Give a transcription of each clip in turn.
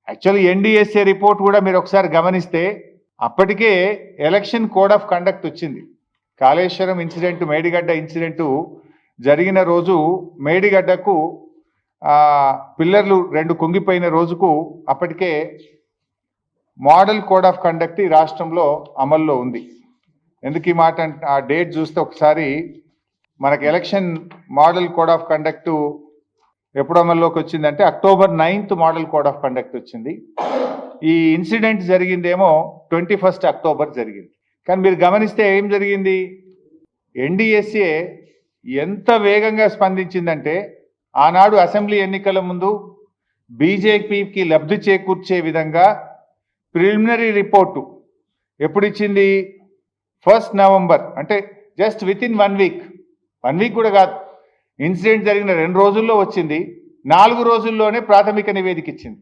Actually NDSA report కూడా మీరు ఒకసారి గమనిస్తే అప్పటికే ఎలక్షన్ కోడ్ ఆఫ్ కండక్ట్ వచ్చింది. కాళేశ్వరం ఇన్సిడెంట్, మేడిగడ్డ ఇన్సిడెంటు జరిగిన రోజు మేడిగడ్డకు పిల్లర్లు 2 కుంగిపోయిన రోజుకు అప్పటికే మోడల్ కోడ్ ఆఫ్ కండక్ట్ ఈ రాష్ట్రంలో అమల్లో ఉంది. ఎందుకు ఈ మాట ఆ డేట్ చూస్తే ఒకసారి మనకి election model code of conduct ఎప్పుడు అమల్లోకి వచ్చిందంటే October 9th model code of conduct వచ్చింది. ఈ ఇన్సిడెంట్ జరిగిందేమో 21st October జరిగింది. కానీ మీరు గమనిస్తే ఏం జరిగింది, ఎన్డీఎస్ఏ ఎంత వేగంగా స్పందించిందంటే ఆనాడు అసెంబ్లీ ఎన్నికల ముందు బీజేపీకి లబ్ధి చేకూర్చే విధంగా ప్రిలిమినరీ రిపోర్టు ఎప్పుడు ఇచ్చింది, 1st November, అంటే జస్ట్ విత్ ఇన్ 1 వీక్ కూడా కాదు, ఇన్సిడెంట్ జరిగిన 2 రోజుల్లో వచ్చింది. 4 రోజుల్లోనే ప్రాథమిక నివేదిక ఇచ్చింది.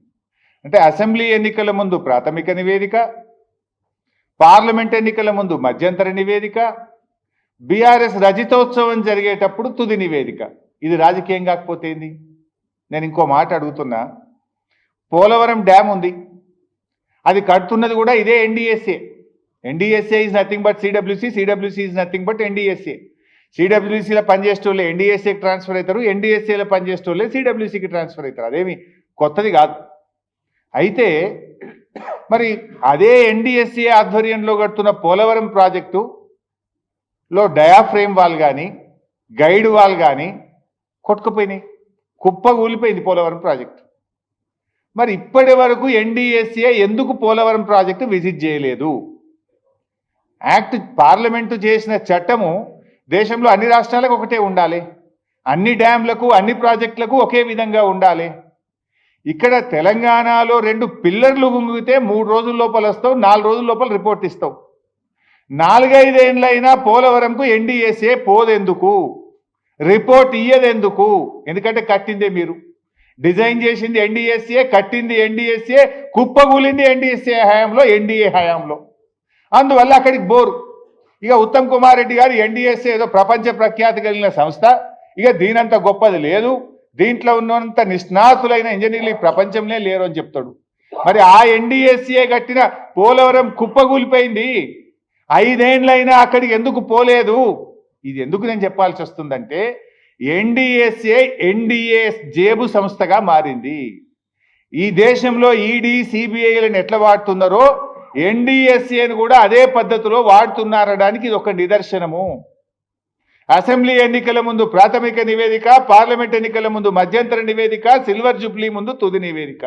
అంటే అసెంబ్లీ ఎన్నికల ముందు ప్రాథమిక నివేదిక, పార్లమెంట్ ఎన్నికల ముందు మధ్యంతర నివేదిక, బీఆర్ఎస్ రజతోత్సవం జరిగేటప్పుడు తుది నివేదిక. ఇది రాజకీయం కాకపోతే ఏంది? నేను ఇంకో మాట అడుగుతున్నా, పోలవరం డ్యామ్ ఉంది, అది కడుతున్నది కూడా ఇదే NDSA. NDSA is nothing but CWC, CWC is nothing but NDSA. సిడబ్ల్యూసీలో పనిచేసేటోళ్ళే ఎన్డీఎస్ఏకి ట్రాన్స్ఫర్ అవుతారు, ఎన్డీఎస్ఏలో పనిచేసేటోళ్ళే సిడబ్ల్యూసీకి ట్రాన్స్ఫర్ అవుతారు. అదేమి కొత్తది కాదు. అయితే మరి అదే ఎన్డీఎస్ఏ ఆధ్వర్యంలో కడుతున్న పోలవరం ప్రాజెక్టులో డయాఫ్రేమ్ వాల్ కానీ గైడ్ వాల్ కానీ కొట్టుకుపోయినాయి, కుప్పగూలిపోయింది పోలవరం ప్రాజెక్టు. మరి ఇప్పటి వరకు ఎన్డీఎస్ఏ ఎందుకు పోలవరం ప్రాజెక్టు విజిట్ చేయలేదు? పార్లమెంటు చేసిన చట్టము దేశంలో అన్ని రాష్ట్రాలకు ఒకటే ఉండాలి, అన్ని డ్యాంలకు అన్ని ప్రాజెక్టులకు ఒకే విధంగా ఉండాలి. ఇక్కడ తెలంగాణలో 2 పిల్లర్లు గుంగితే 3 రోజుల లోపల వస్తావు, 4 రోజుల లోపల రిపోర్ట్ ఇస్తావు. 4-5 ఏళ్ళైనా పోలవరంకు ఎన్డీఎస్ఏ పోదెందుకు, రిపోర్ట్ ఇయ్యదెందుకు? ఎందుకంటే కట్టిందే మీరు, డిజైన్ చేసింది ఎన్డీఎస్ఏ, కట్టింది ఎన్డీఎస్ఏ, కుప్పగూలింది ఎన్డీఎస్ఏ హయాంలో, ఎన్డీఏ హయాంలో. అందువల్ల అక్కడికి బోరు. ఇక ఉత్తమ్ కుమార్ రెడ్డి గారు ఎన్డీఎస్ఏ ఏదో ప్రపంచ ప్రఖ్యాతి కలిగిన సంస్థ, ఇక దీనంత గొప్పది లేదు, దీంట్లో ఉన్నంత నిష్ణాతులైన ఇంజనీర్లు ఈ ప్రపంచంలో లేరు అని చెప్తాడు. మరి ఆ ఎన్డీఎస్ఏ కట్టిన పోలవరం కుప్పగూలిపోయింది, 5 ఏళ్ళైనా అక్కడికి ఎందుకు పోలేదు? ఇది ఎందుకు నేను చెప్పాల్సి వస్తుందంటే ఎన్డీఎస్ఏ ఎన్డీఏ జేబు సంస్థగా మారింది. ఈ దేశంలో ఈడీ సిబిఐలను ఎట్లా వాడుతున్నారో ఎన్డీఎస్ఏను కూడా అదే పద్ధతిలో వాడుతున్నారడానికి ఇది ఒక నిదర్శనము. అసెంబ్లీ ఎన్నికల ముందు ప్రాథమిక నివేదిక, పార్లమెంట్ ఎన్నికల ముందు మధ్యంతర నివేదిక, సిల్వర్ జూబ్లీ ముందు తుది నివేదిక.